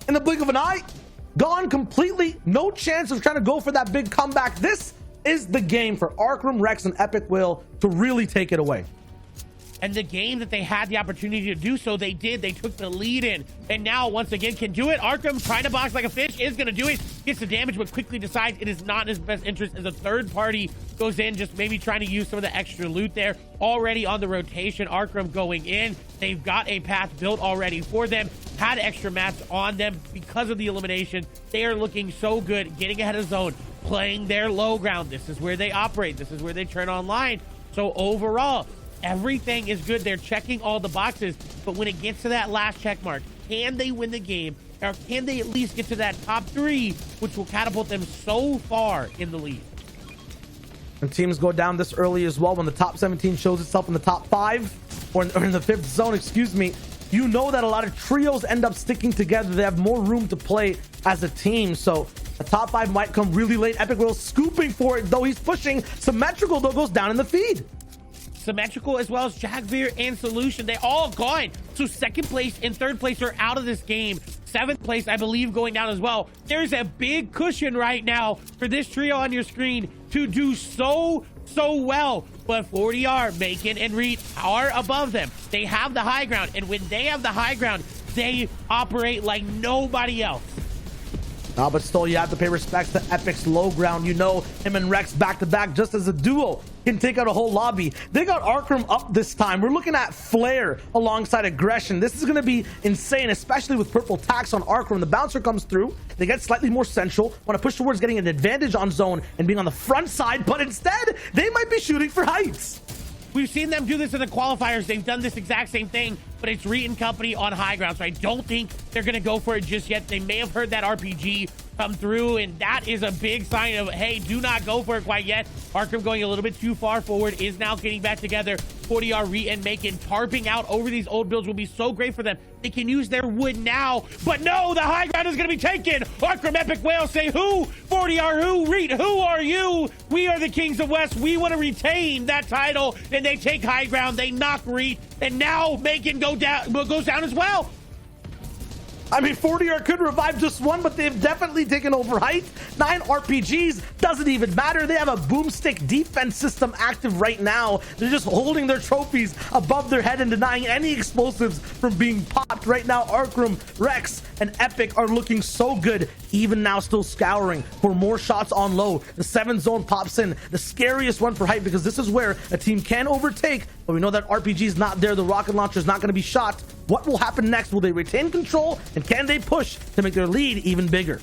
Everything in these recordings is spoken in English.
in the blink of an eye. Gone completely. No chance of trying to go for that big comeback. This is the game for Arcrum, Rex, and Epic Will to really take it away. And the game that they had the opportunity to do so, they did. They took the lead in, and now once again can do it. Arcrum trying to box like a fish is going to do it. Gets the damage, but quickly decides it is not in his best interest as a third party goes in, just maybe trying to use some of the extra loot there. Already on the rotation, Arcrum going in. They've got a path built already for them. Had extra mats on them because of the elimination. They are looking so good, getting ahead of zone, playing their low ground. This is where they operate. This is where they turn online. So overall, everything is good. They're checking all the boxes, but when it gets to that last check mark, can they win the game, or can they at least get to that top 3, which will catapult them so far in the lead? And teams go down this early as well. When the top 17 shows itself in the top 5 or in the 5th zone, excuse me, you know that a lot of trios end up sticking together. They have more room to play as a team. So the top 5 might come really late. Epic Will scooping for it, though. He's pushing. Symmetrical, though, goes down in the feed. Symmetrical as well as Jackveer and Solution, they all gone. So second place and third place are out of this game. 7th place, I believe, going down as well. There's a big cushion right now for this trio on your screen to do so well. But 40R, Macon, and Reed are above them. They have the high ground, and when they have the high ground, they operate like nobody else. But still, you have to pay respects to Epic's low ground. You know, him and Rex back to back, just as a duo, can take out a whole lobby. They got Arcrum up this time. We're looking at Flare alongside Aggression. This is going to be insane, especially with purple tax on Arcrum. The bouncer comes through. They get slightly more central, want to push towards getting an advantage on zone and being on the front side, but instead, they might be shooting for heights. We've seen them do this in the qualifiers. They've done this exact same thing, but it's Reed and company on high ground. So I don't think they're going to go for it just yet. They may have heard that RPG come through, and that is a big sign of, hey, do not go for it quite yet. Arcrum going a little bit too far forward, is now getting back together. 40R, Reed, and Macon tarping out over these old builds will be so great for them. They can use their wood now, but no, the high ground is going to be taken. Arcrum, Epic Whale say, who? 40R, who? Reed, who are you? We are the Kings of West. We want to retain that title, and they take high ground. They knock Reed, and now Macon goes down as well. I mean, 40R could revive just one, but they've definitely taken over height. 9 RPGs, doesn't even matter. They have a boomstick defense system active right now. They're just holding their trophies above their head and denying any explosives from being popped. Right now, Arcrum, Rex, and Epic are looking so good. Even now, still scouring for more shots on low. The 7th zone pops in, the scariest one for height, because this is where a team can overtake, but we know that RPG is not there. The rocket launcher is not going to be shot. What will happen next? Will they retain control, and can they push to make their lead even bigger?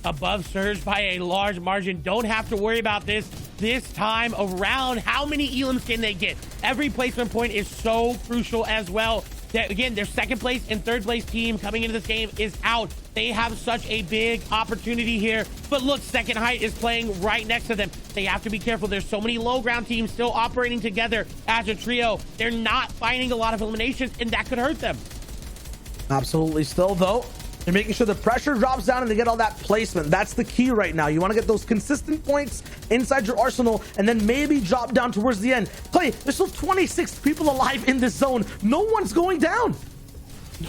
Above Surge by a large margin. Don't have to worry about this time around. How many elims can they get? Every placement point is so crucial as well. Again, their second place and third place team coming into this game is out. They have such a big opportunity here. But look, Second Height is playing right next to them. They have to be careful. There's so many low ground teams still operating together as a trio. They're not finding a lot of eliminations, and that could hurt them. Absolutely. Still, though, they're making sure the pressure drops down and they get all that placement. That's the key right now. You want to get those consistent points inside your arsenal and then maybe drop down towards the end. Clay, there's still 26 people alive in this zone. No one's going down.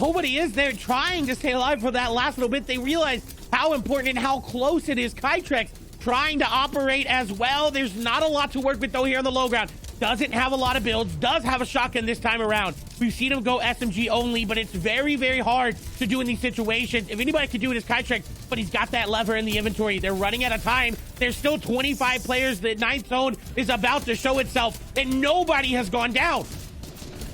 Nobody is. They're trying to stay alive for that last little bit. They realize how important and how close it is. Kytrex trying to operate as well. There's not a lot to work with, though, here on the low ground. Doesn't have a lot of builds, does have a shotgun this time around. We've seen him go SMG only, but it's very, very hard to do in these situations. If anybody could do it, it's Kytrex, but he's got that lever in the inventory. They're running out of time. There's still 25 players. The 9th zone is about to show itself, and nobody has gone down.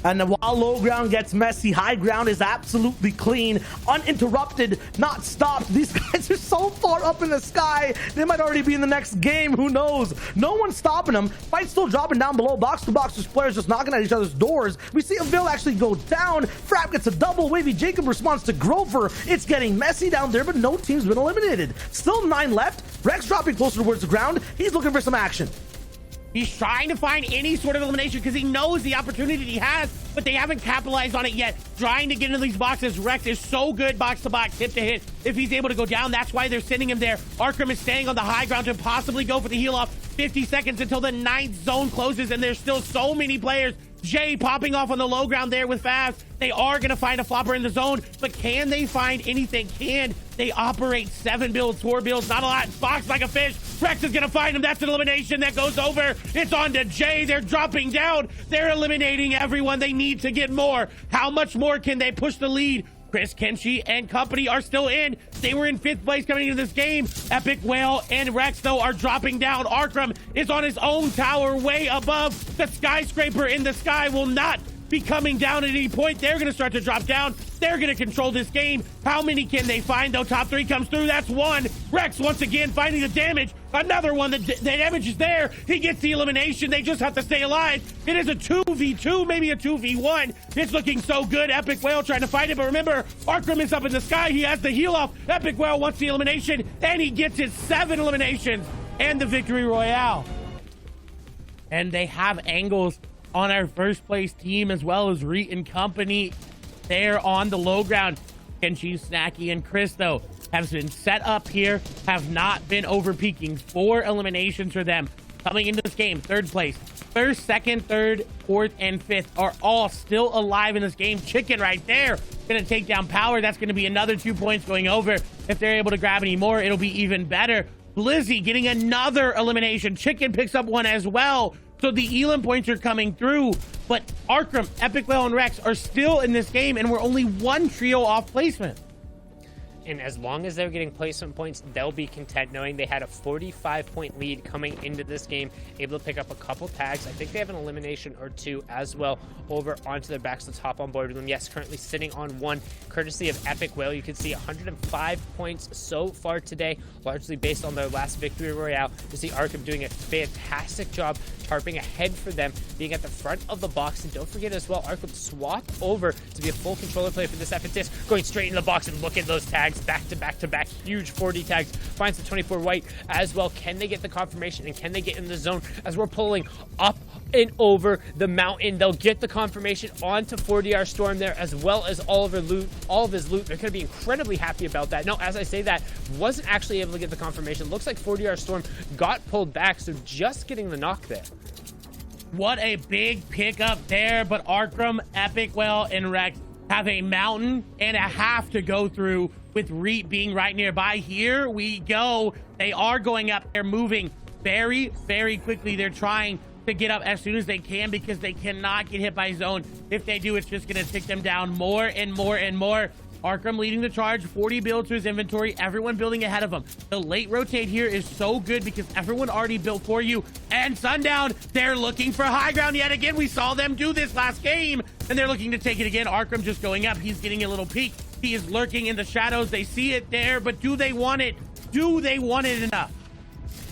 And while low ground gets messy, high ground is absolutely clean, uninterrupted, not stopped. These guys are so far up in the sky, they might already be in the next game. Who knows? No one's stopping them. Fight still dropping down below. Box to box, there's players just knocking at each other's doors. We see a Vil actually go down. Frap gets a double. Wavy Jacob responds to Grover. It's getting messy down there, but no team's been eliminated. Still 9 left. Rex dropping closer towards the ground. He's looking for some action. He's trying to find any sort of elimination because he knows the opportunity he has, but they haven't capitalized on it yet. Trying to get into these boxes. Rex is so good box to box, hip to hit. If he's able to go down, that's why they're sending him there. Arcrum is staying on the high ground to possibly go for the heal off. 50 seconds until the 9th zone closes, and there's still so many players Jay popping off on the low ground there with Fast. They are going to find a flopper in the zone, but can they find anything? Can they operate 7 builds, 4 builds? Not a lot. Box like a fish. Rex is going to find him. That's an elimination that goes over. It's on to Jay. They're dropping down. They're eliminating everyone. They need to get more. How much more can they push the lead? Chris, Kenshi, and company are still in. They were in 5th place coming into this game. Epic Whale and Rex, though, are dropping down. Arkham is on his own tower way above. The skyscraper in the sky will not be coming down at any point. They're going to start to drop down. They're going to control this game. How many can they find, though? Top 3 comes through. That's 1. Rex, once again, finding the damage. Another one. The damage is there. He gets the elimination. They just have to stay alive. It is a 2v2, maybe a 2v1. It's looking so good. Epic Whale trying to fight it. But remember, Arkham is up in the sky. He has the heal off. Epic Whale wants the elimination, and he gets his 7 eliminations and the victory royale. And they have angles on our first place team, as well as Reet and company there on the low ground. Kenshi, Snacky, and Chris, though, have been set up here, have not been over peaking. 4 eliminations for them coming into this game. 3rd place. 1st, 2nd, 3rd, 4th, and 5th are all still alive in this game. Chicken right there gonna take down Power. That's gonna be another 2 points going over. If they're able to grab any more, it'll be even better. Blizzy getting another elimination. Chicken picks up 1 as well. So the Elam points are coming through, but Arkham, Epic Whale, and Rex are still in this game, and we're only 1 trio off placement. And as long as they're getting placement points, they'll be content knowing they had a 45-point lead coming into this game, able to pick up a couple tags. I think they have an elimination or 2 as well over onto their backs. Let's hop on board with them. Yes, currently sitting on 1, courtesy of Epic Whale. You can see 105 points so far today, largely based on their last victory royale. You see Arkham doing a fantastic job, tarping ahead for them, being at the front of the box. And don't forget as well, Arkham swapped over to be a full controller player for this F&Disc, going straight in the box, and look at those tags. Back to back to back, huge 40 tags, finds the 24 white as well. Can they get the confirmation, and can they get in the zone as we're pulling up and over the mountain? They'll get the confirmation onto 40R Storm there, as well as all of his loot. They're going to be incredibly happy about that. No, as I say that, wasn't actually able to get the confirmation. Looks like 40R Storm got pulled back, so just getting the knock there. What a big pickup there, but Arkham, Epic Whale, and Rex have a mountain and a half to go through, with Reet being right nearby. Here we go. They are going up. They're moving very, very quickly. They're trying to get up as soon as they can, because they cannot get hit by zone. If they do, it's just going to tick them down more and more and more. Arkham leading the charge, 40 builds to his inventory, everyone building ahead of him. The late rotate here is so good because everyone already built for you. And Sundown, they're looking for high ground yet again. We saw them do this last game, and they're looking to take it again. Arkham just going up. He's getting a little peek. He is lurking in the shadows. They see it there, but do they want it? Do they want it enough?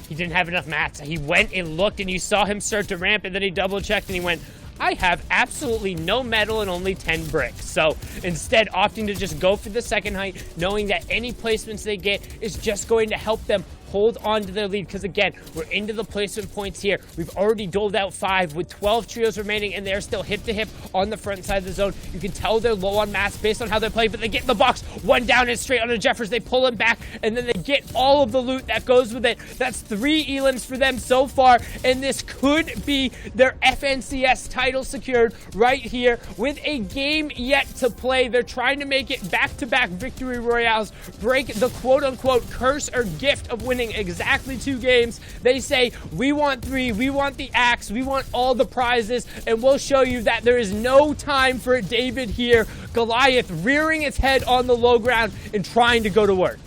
He didn't have enough mats. He went and looked, and you saw him start to ramp, and then he double-checked, and he went, I have absolutely no metal and only 10 bricks. So instead, opting to just go for the second height, knowing that any placements they get is just going to help them hold on to their lead, because again, we're into the placement points here. We've already doled out 5 with 12 trios remaining, and they're still hip to hip on the front side of the zone. You can tell they're low on mats based on how they're playing, but they get in the box, 1 down and straight onto Jeffers. They pull him back, and then they get all of the loot that goes with it. That's 3 elims for them so far, and this could be their FNCS title secured right here with a game yet to play. They're trying to make it back-to-back victory royales, break the quote-unquote curse or gift of winning exactly 2 games. They say, we want 3, we want the axe, we want all the prizes, and we'll show you that there is no time for David here. Goliath rearing its head on the low ground and trying to go to work.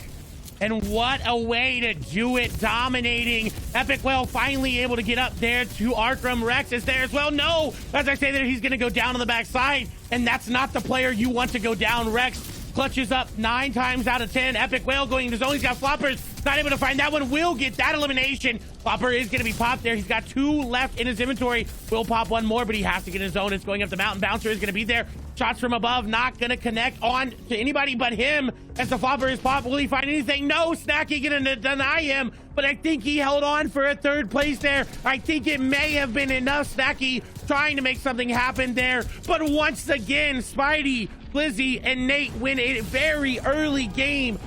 And what a way to do it, dominating. Epic Whale finally able to get up there to Arkham. Rex is there as well. No, as I say that, he's going to go down on the backside, and that's not the player you want to go down. Rex clutches up 9 times out of 10. Epic Whale going to zone. He's got floppers. Not able to find that one. Will get that elimination. Flopper is going to be popped there. He's got 2 left in his inventory. Will pop 1 more, but he has to get in his zone. It's going up the mountain. Bouncer is going to be there. Shots from above, not going to connect on to anybody but him as the flopper is popped. Will he find anything? No, Snacky going to deny him, but I think he held on for a 3rd place there. I think it may have been enough. Snacky trying to make something happen there, but once again, Spidey, Blizzy, and Nate win a very early game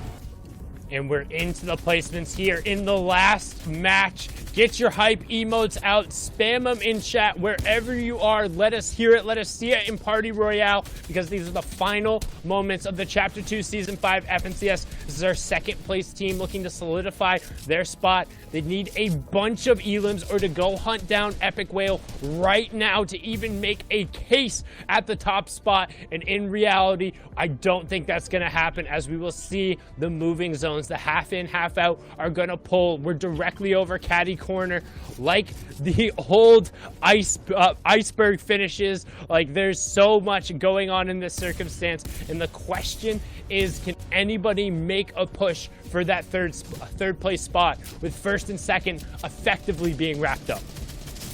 And we're into the placements here in the last match. Get your hype emotes out, spam them in chat wherever you are. Let us hear it, let us see it in Party Royale, because these are the final moments of the Chapter 2 Season 5 FNCS. This is our second place team looking to solidify their spot. They need a bunch of elims or to go hunt down Epic Whale right now to even make a case at the top spot. And in reality, I don't think that's going to happen, as we will see the moving zones. The half in, half out are going to pull. We're directly over caddy corner, like the old iceberg finishes. Like, there's so much going on in this circumstance. And the question is, can anybody make a push for that third place spot, with first and second effectively being wrapped up?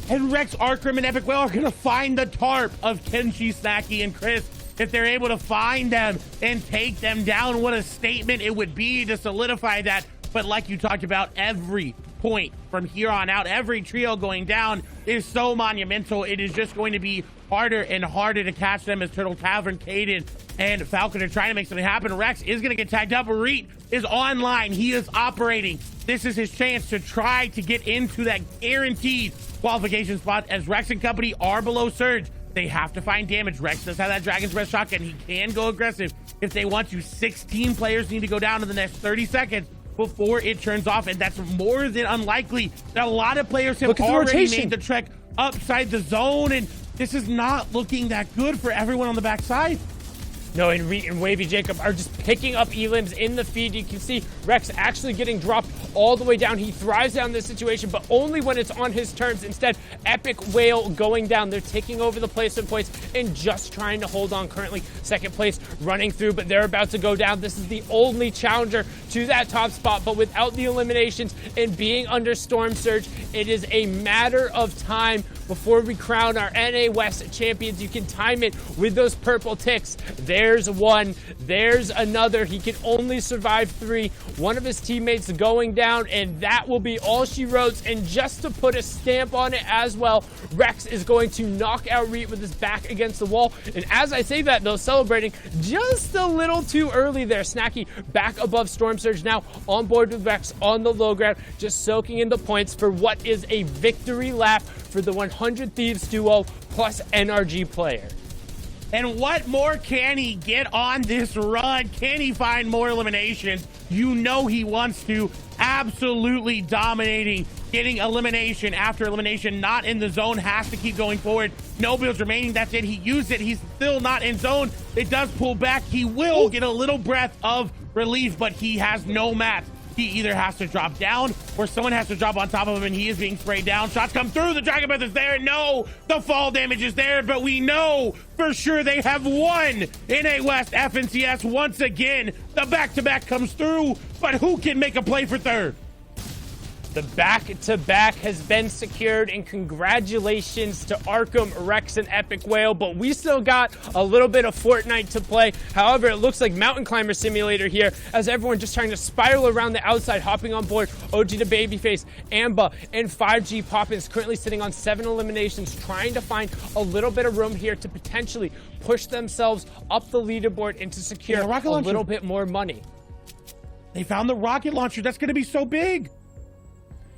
And Rex, Arkham, and Epic Whale are going to find the tarp of Kenshi, Snacky, and Chris. If they're able to find them and take them down, what a statement it would be to solidify that. But like you talked about, every point from here on out, every trio going down is so monumental. It is just going to be harder and harder to catch them, as Turtle Tavern, Caden, and Falcon are trying to make something happen. Rex is going to get tagged up. Reet is online. He is operating. This is his chance to try to get into that guaranteed qualification spot, as Rex and company are below Surge. They have to find damage. Rex does have that Dragon's Breath shotgun. He can go aggressive if they want to. 16 players need to go down in the next 30 seconds before it turns off, and that's more than unlikely. A lot of players have already made the trek upside the zone, and this is not looking that good for everyone on the backside. No, and Reet and Wavy Jacob are just picking up elims in the feed. You can see Rex actually getting dropped all the way down. He thrives down this situation, but only when it's on his terms. Instead, Epic Whale going down. They're taking over the placement points and just trying to hold on. Currently, second place running through, but they're about to go down. This is the only challenger to that top spot, but without the eliminations and being under Storm Surge, it is a matter of time before we crown our NA West champions. You can time it with those purple ticks. There's one, there's another. He can only survive 3. One of his teammates going down, and that will be all she wrote. And just to put a stamp on it as well, Rex is going to knock out Reet with his back against the wall. And as I say that, though, celebrating just a little too early there. Snacky back above Storm Surge, now on board with Rex on the low ground, just soaking in the points for what is a victory lap for the 100 Thieves duo plus NRG player. And what more can he get on this run? Can he find more eliminations? You know he wants to. Absolutely dominating, getting elimination after elimination, not in the zone, has to keep going forward. No builds remaining, that's it. He used it, he's still not in zone. It does pull back. He will get a little breath of relief, but he has no mats. He either has to drop down or someone has to drop on top of him, and he is being sprayed down. Shots come through. The Dragon Breath is there. No, the fall damage is there, but we know for sure they have won NA West FNCS once again. The back-to-back comes through, but who can make a play for third? The back-to-back has been secured, and congratulations to Arkham, Rex, and Epic Whale, but we still got a little bit of Fortnite to play. However, it looks like Mountain Climber Simulator here, as everyone just trying to spiral around the outside, hopping on board. OG to Babyface, Amba, and 5G Poppins currently sitting on 7 eliminations, trying to find a little bit of room here to potentially push themselves up the leaderboard and to secure a little bit more money. They found the rocket launcher. That's going to be so big.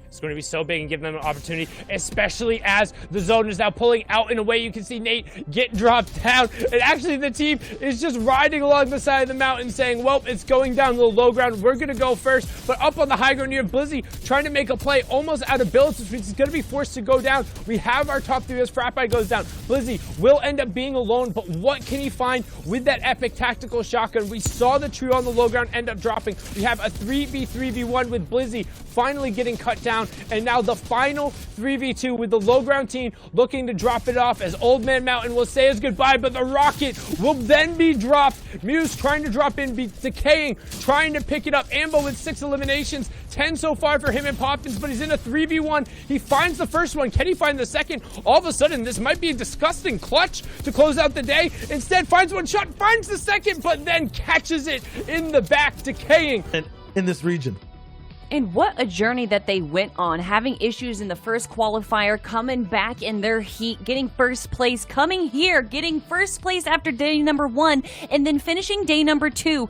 It's going to be so big and give them an opportunity, especially as the zone is now pulling out in a way. You can see Nate get dropped down, and actually the team is just riding along the side of the mountain saying, well, it's going down the low ground. We're going to go first, but up on the high ground, you have Blizzy trying to make a play almost out of builds, which is going to be forced to go down. We have our top 3 as Frappi goes down. Blizzy will end up being alone, but what can he find with that epic tactical shotgun? We saw the trio on the low ground end up dropping. We have a 3v3v1 with Blizzy finally getting cut down, and now the final 3v2 with the low ground team looking to drop it off, as Old Man Mountain will say his goodbye, but the rocket will then be dropped. Muse trying to drop in, decaying, trying to pick it up. Ambo with 6 eliminations, 10 so far for him and Poppins, but he's in a 3v1. He finds the first one. Can he find the second? All of a sudden, this might be a disgusting clutch to close out the day. Instead, finds one shot, finds the second, but then catches it in the back, decaying. In this region. And what a journey that they went on, having issues in the first qualifier, coming back in their heat, getting first place, coming here, getting first place after day number 1, and then finishing day number 2.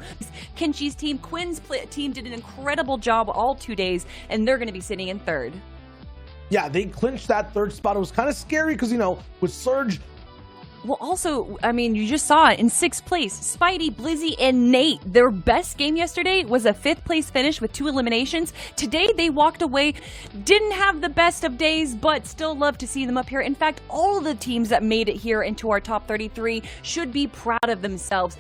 Kenchi's team, Quinn's team did an incredible job all 2 days, and they're going to be sitting in 3rd. Yeah, they clinched that 3rd spot. It was kind of scary because, you know, with Surge. Well, also, I mean, you just saw it in 6th place. Spidey, Blizzy, and Nate. Their best game yesterday was a 5th place finish with 2 eliminations. Today, they walked away, didn't have the best of days, but still love to see them up here. In fact, all of the teams that made it here into our top 33 should be proud of themselves.